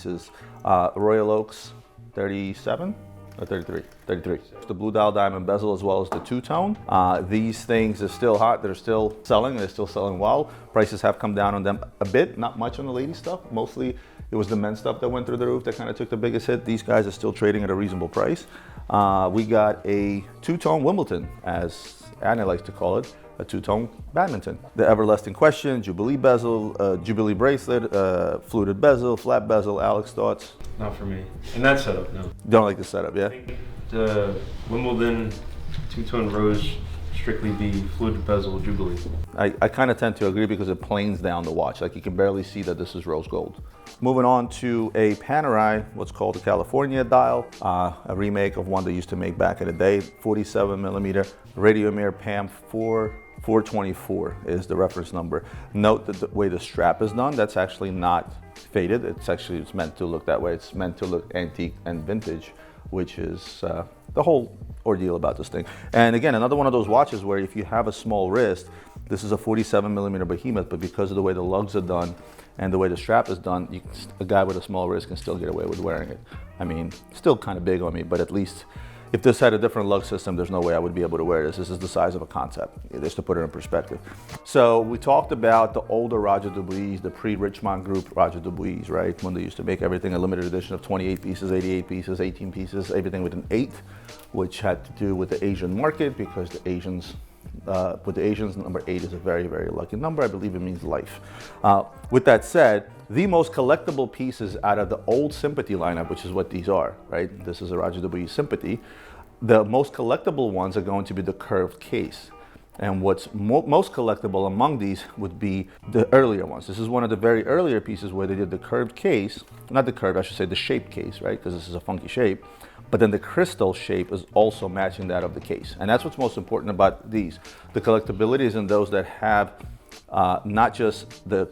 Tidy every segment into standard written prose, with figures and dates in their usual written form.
pieces. Royal Oaks, 37 or 33? 33. The blue dial diamond bezel as well as the two-tone. These things are still hot. They're still selling. They're still selling well. Prices have come down on them a bit, not much on the lady stuff. Mostly it was the men's stuff that went through the roof that kind of took the biggest hit. These guys are still trading at a reasonable price. We got a two-tone Wimbledon, as Anna likes to call it, a two-tone badminton. The everlasting question, Jubilee bezel, Jubilee bracelet, fluted bezel, flat bezel. Alex, thoughts? Not for me. And that setup, no. Don't like the setup, yeah? The Wimbledon two-tone rose strictly be fluted bezel Jubilee. I kind of tend to agree because it planes down the watch. Like you can barely see that this is rose gold. Moving on to a Panerai, what's called the California dial, a remake of one they used to make back in the day, 47 millimeter Radiomir PAM 424 is the reference number. Note that the way the strap is done, that's actually not faded. It's meant to look that way. It's meant to look antique and vintage, which is the whole ordeal about this thing. And again, another one of those watches where if you have a small wrist, this is a 47 millimeter behemoth, but because of the way the lugs are done and the way the strap is done, a guy with a small wrist can still get away with wearing it. I mean, still kind of big on me, but at least if this had a different lug system, there's no way I would be able to wear this. This is the size of a concept, just to put it in perspective. So we talked about the older Roger Dubuis, the pre-Richemont group Roger Dubuis, right? When they used to make everything a limited edition of 28 pieces, 88 pieces, 18 pieces, everything with an 8, which had to do with the Asian market because the Asians, with the Asians, number 8 is a very, very lucky number. I believe it means life. With that said, the most collectible pieces out of the old Sympathy lineup, which is what these are, right? This is a Roger Dubuis Sympathy. The most collectible ones are going to be the curved case. And what's most collectible among these would be the earlier ones. This is one of the very earlier pieces where they did the curved case, not the curved, I should say the shaped case, right? Because this is a funky shape. But then the crystal shape is also matching that of the case. And that's what's most important about these. The collectability is in those that have not just the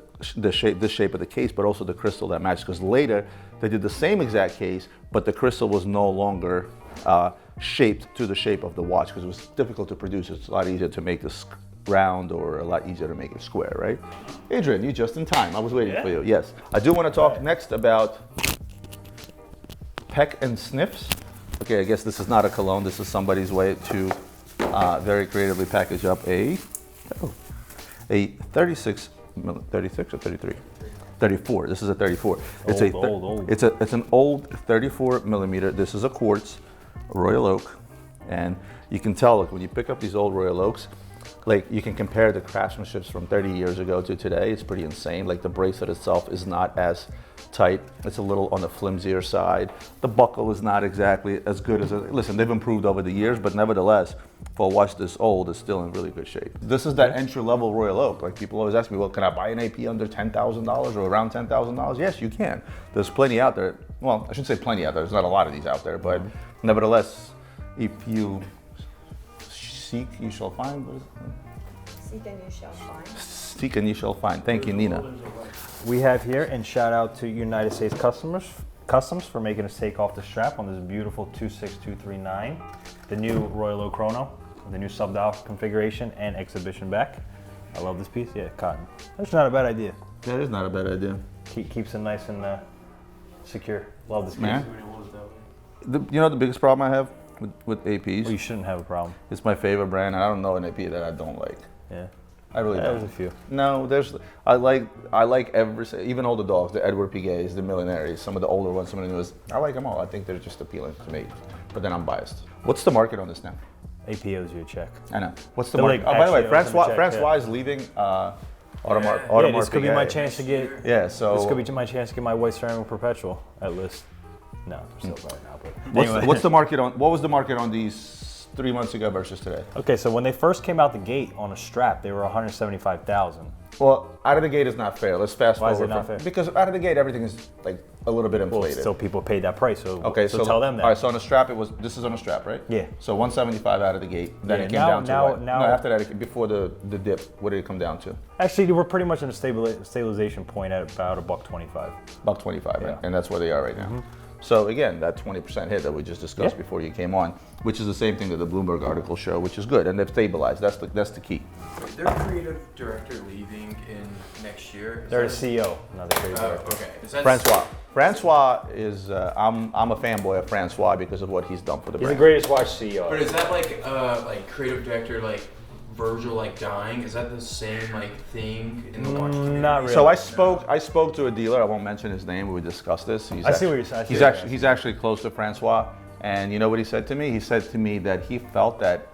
shape, this shape of the case, but also the crystal that matches. Because later they did the same exact case, but the crystal was no longer shaped to the shape of the watch because it was difficult to produce. It's a lot easier to make this round or a lot easier to make it square, right? Adrian, you just in time. I was waiting for you. Yes. I do want to talk next about Peck and Sniffs. Okay, I guess this is not a cologne. This is somebody's way to very creatively package up a 36 or 33? 34. This is a 34. It's old. It's an old 34 millimeter. This is a quartz Royal Oak, and you can tell, like, when you pick up these old Royal Oaks, like you can compare the craftsmanships from 30 years ago to today. It's pretty insane. Like the bracelet itself is not as tight. It's a little on the flimsier side. The buckle is not exactly as good as listen, they've improved over the years, but nevertheless, for a watch this old, it's still in really good shape. This is that entry-level Royal Oak. Like people always ask me, well, can I buy an AP under $10,000 or around $10,000? Yes, you can. There's plenty out there. Well, I shouldn't say plenty out there. There's not a lot of these out there, but nevertheless, if you seek, you shall find. Seek and you shall find. Seek and you shall find. Thank you, Nina. We have here, and shout out to United States Customs for making us take off the strap on this beautiful 26239, the new Royal Oak Chrono, the new sub-dial configuration and exhibition back. I love this piece. Yeah, cotton. That's not a bad idea. That is not a bad idea. Keeps it nice and secure. Love this piece. Yeah. You know the biggest problem I have with APs? Well, you shouldn't have a problem. It's my favorite brand. I don't know an AP that I don't like. Yeah. I really don't. There's a few. No, I like every, even all the dogs, the Edward Piguets, the Millenaries, some of the older ones, some of the newest. I like them all. I think they're just appealing to me. But then I'm biased. What's the market on this now? AP owes you a check. I know. What's the market? Oh, by the way, Francois is leaving Audemars This could be my chance to get. Yeah. So this could be my chance to get my white ceramic perpetual at list. No, I'm still right now. But anyway. What's the market on? What was the market on these 3 months ago versus today? Okay, so when they first came out the gate on a strap, they were 175,000. Well, out of the gate is not fair. Let's fast forward. Why is it not fair? Because out of the gate, everything is like a little bit inflated. Well, still people paid that price, so okay, so tell them that. All right, so on the strap, this is on a strap, right? Yeah. So 175 out of the gate. Then it came down to what? No, after that, before the dip, what did it come down to? Actually, we're pretty much in a stabilization point at about $125. $125, right? Yeah. And that's where they are right now. Mm-hmm. So again, that 20% hit that we just discussed before you came on, which is the same thing that the Bloomberg article show, which is good, and they've stabilized. That's the key. Their creative director leaving in next year. They're a CEO, not the creative director. Okay. Francois. Francois is, I'm a fanboy of Francois because of what he's done for the He's the brand. greatest watch CEO. But is that like creative director like Virgil like dying? Is that the same like thing in the watch community? Not really. So I spoke to a dealer, I won't mention his name, we discussed this. He's actually close to Francois, and you know what he said to me? He said to me that he felt that,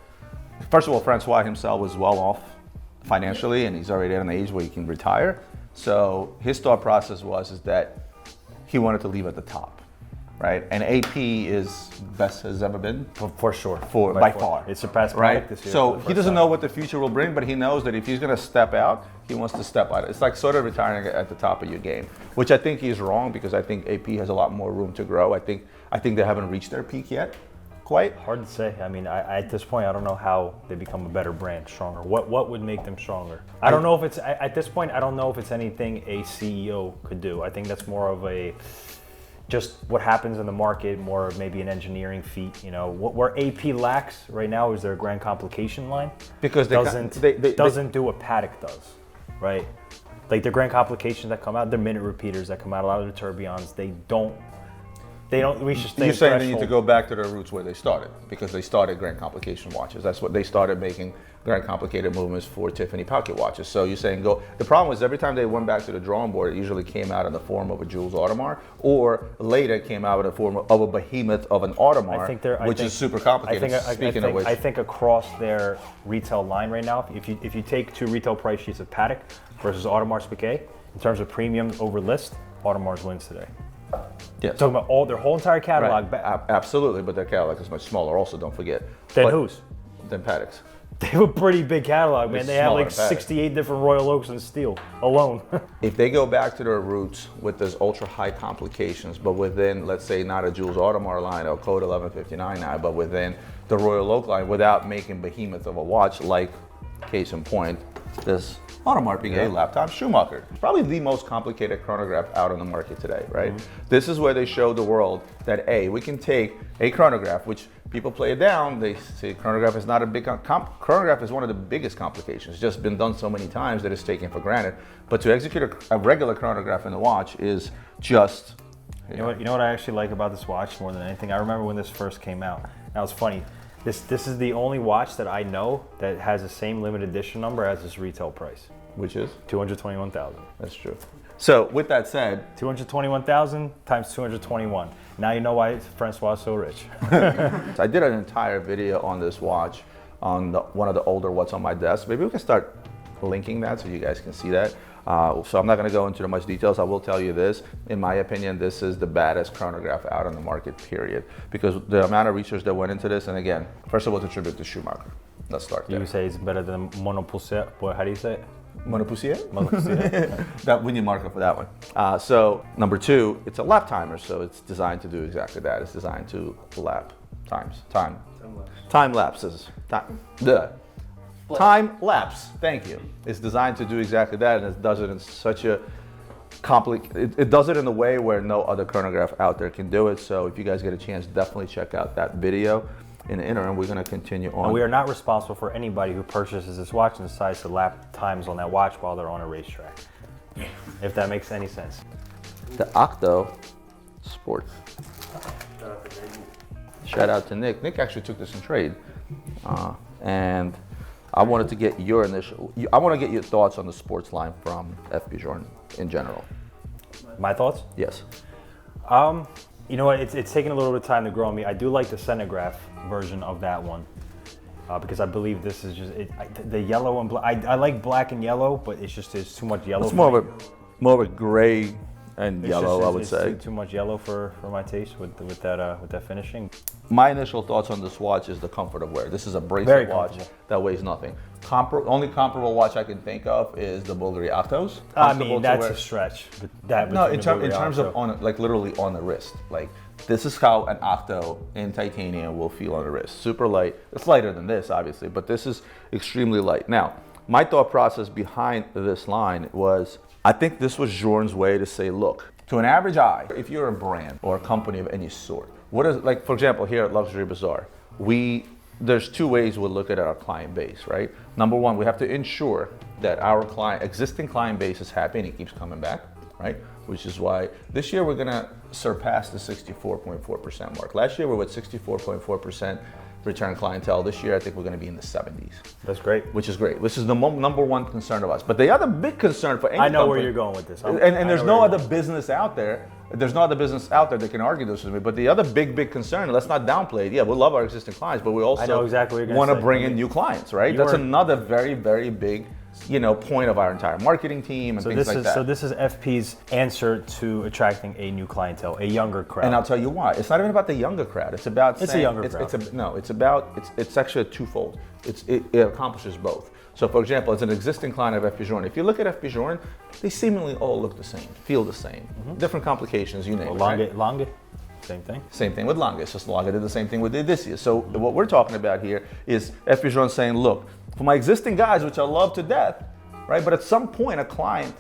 first of all, Francois himself was well off financially, and he's already at an age where he can retire. So his thought process is that he wanted to leave at the top, right? And AP is best has ever been. For sure. By far. It surpassed Patek right? this year. So he doesn't know what the future will bring, but he knows that if he's gonna step out, he wants to step out. It's like sort of retiring at the top of your game, which I think he's wrong because I think AP has a lot more room to grow. I think they haven't reached their peak yet, quite. Hard to say. I mean, at this point, I don't know how they become a better brand, stronger. What would make them stronger? I don't know if it's, at this point, I don't know if it's anything a CEO could do. I think that's more of just what happens in the market, more of maybe an engineering feat. You know, where AP lacks right now is their grand complication line. Because they doesn't do what Patek does, right? Like their grand complications that come out, their minute repeaters that come out, a lot of the tourbillons, they don't reach the same You're saying threshold. they need to go back to their roots where they started, because they started grand complication watches. That's what they started making, grand complicated movements for Tiffany pocket watches. So you're saying go. The problem was every time they went back to the drawing board, it usually came out in the form of a Jules Audemars, or later came out in the form of a behemoth of an Audemars, which is super complicated. Speaking of which, I think across their retail line right now, if you take two retail price sheets of Patek versus Audemars Piguet, in terms of premium over list, Audemars wins today. yes. Talking about their whole entire catalog. Right. Absolutely, but their catalog is much smaller. Also, don't forget. Then whose? Than Patek's. They have a pretty big catalog, man. It's They have like smaller than Patek. 68 different Royal Oaks in steel alone. If they go back to their roots with those ultra high complications, but within, let's say, not a Jules Audemars line or Code 1159 now, but within the Royal Oak line, without making behemoth of a watch, like case in point, this Audemars Piguet Laptimer Schumacher. It's probably the most complicated chronograph out on the market today, right? This is where they show the world that we can take a chronograph, which people play it down. They say chronograph is not a big chronograph is one of the biggest complications. It's just been done so many times that it's taken for granted. But to execute a regular chronograph in the watch is just. You know what I actually like about this watch more than anything? I remember when this first came out. That was funny. This is the only watch that I know that has the same limited edition number as its retail price. Which is? 221,000. That's true. So with that said, 221,000 times 221. Now you know why Francois is so rich. I did an entire video on this watch on one of the older What's on My Desk. Maybe we can start linking that so you guys can see that. So I'm not going to go into much details. I will tell you this. In my opinion, this is the baddest chronograph out on the market, period. Because the amount of research that went into this, and again, first of all, to tribute to Schumacher. Let's start there. You say it's better than Monopousset. Boy, how do you say it? Monopousset? Monopousset. That we need marker for that one. So number two, it's a lap timer, so it's designed to do exactly that. It's designed to lap time lapses. Time lapse. Thank you. It's designed to do exactly that, and it does it in such a it does it in a way where no other chronograph out there can do it. So if you guys get a chance, definitely check out that video. In the interim, we're going to continue on. And we are not responsible for anybody who purchases this watch and decides to lap times on that watch while they're on a racetrack. If that makes any sense. The Octo Sport. Shout out to Nick. Nick actually took this in trade, and I wanted to get your thoughts on the sports line from FB Journe in general. My thoughts? Yes. You know what? It's taken a little bit of time to grow on me. I do like the Cenograph version of that one because I believe this is just the yellow and black. I like black and yellow, but there's too much yellow. It's more of a gray and yellow, I would say. Too much yellow for my taste with that finishing. My initial thoughts on this watch is the comfort of wear. This is a bracelet watch that weighs nothing. Only comparable watch I can think of is the Bulgari Octos. I mean, that's a stretch. But in terms of literally on the wrist. Like, this is how an Octo in titanium will feel on the wrist. Super light. It's lighter than this, obviously, but this is extremely light. Now, my thought process behind this line was, I think this was Journe's way to say, look, to an average eye, if you're a brand or a company of any sort, what is, like, for example, here at Luxury Bazaar, there's two ways we'll look at our client base, right? Number one, we have to ensure that our existing client base is happy and he keeps coming back, right? which is why this year we're gonna surpass the 64.4% mark. Last year we were at 64.4% return clientele. This year I think we're gonna be in the 70s. That's great. Which is great. This is the number one concern of us. But the other big concern for any I know company, where you're going with this. and there's no other business out there. There's no other business out there that can argue this with me. But the other big concern, let's not downplay it. Yeah, we love our existing clients, but we also I know exactly what you're gonna want to say. bring in new clients, right? That's You're- another very big, point of our entire marketing team and things like that. So this is FP's answer to attracting a new clientele, a younger crowd. And I'll tell you why. It's not even about the younger crowd. It's about It's saying, a younger crowd. It's actually a twofold. It accomplishes both. So for example, as an existing client of FP Journe, if you look at FP Journe, they seemingly all look the same, feel the same. Different complications, you name it. Right? Lange, same thing. Same thing with Lange. It's just Lange did the same thing with Odysseus. So what we're talking about here is FP Journe saying, look, for my existing guys, which I love to death, right? But at some point, a client,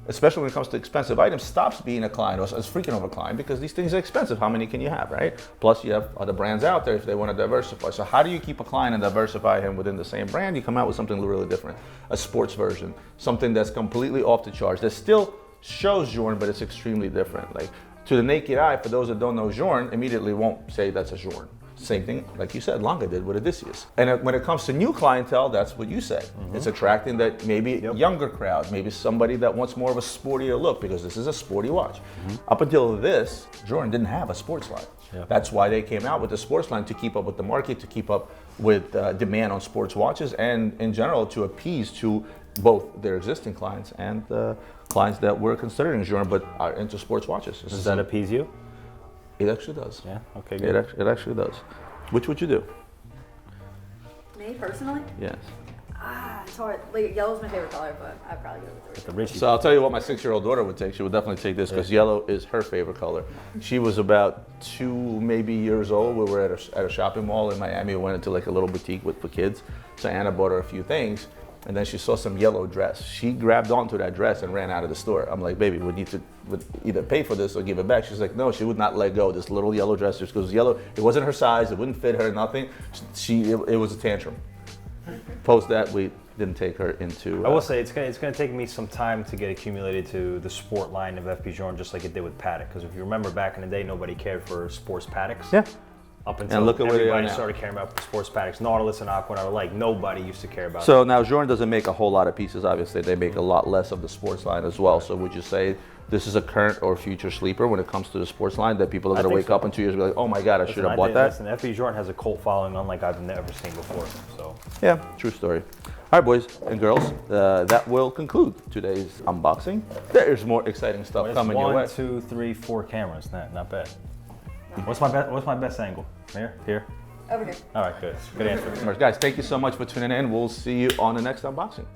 especially when it comes to expensive items, stops being a client or is freaking of a client because these things are expensive. How many can you have, right? Plus, you have other brands out there if they want to diversify. So how do you keep a client and diversify him within the same brand? You come out with something really different, a sports version, something that's completely off the charts, that still shows Journe, but it's extremely different. Like to the naked eye, for those that don't know Journe, immediately won't say that's a Journe. Same thing, like you said, Lange did with Odysseus. And when it comes to new clientele, that's what you said. It's attracting that maybe younger crowd, maybe somebody that wants more of a sportier look because this is a sporty watch. Up until this, Journe didn't have a sports line. That's why they came out with the sports line, to keep up with the market, to keep up with demand on sports watches, and in general to appease to both their existing clients and clients that were considering Journe but are into sports watches. Does that appease you? It actually does. Yeah. Okay. Good. It actually does. Which would you do? Me personally? Yes. It's hard. Like, yellow's my favorite color, but I'd probably go with The Richie. So I'll tell you what my 6-year-old daughter would take. She would definitely take this because yellow is her favorite color. She was about 2 maybe years old. We were at a shopping mall in Miami. We went into like a little boutique for kids. So Anna bought her a few things. And then she saw some yellow dress. She grabbed onto that dress and ran out of the store. I'm like, baby, we need to either pay for this or give it back. She's like, no, she would not let go. This little yellow dress just goes yellow. It wasn't her size. It wouldn't fit her, nothing. It was a tantrum. Post that, we didn't take her into... I will say it's gonna take me some time to get accumulated to the sport line of FP Journe, just like it did with Patek. Because if you remember back in the day, nobody cared for sports Pateks. Yeah. Up until And look at where they are everybody now. started caring about sports Pateks, Nautilus and Aquanaut, like nobody used to care about. So now Journe doesn't make a whole lot of pieces, obviously. They make a lot less of the sports line as well. So would you say this is a current or future sleeper when it comes to the sports line, that people are going to think wake so. up in 2 years and be like, oh my God, I should have Listen, bought that? Listen, FP Journe has a cult following unlike I've never seen before. So Yeah, true story. All right, boys and girls, that will conclude today's unboxing. There's more exciting stuff it's coming your way. 1, 2, 3, 4 cameras. Not bad. What's my best angle? Here. Over here. All right, good. Good answer. Guys, thank you so much for tuning in. We'll see you on the next unboxing.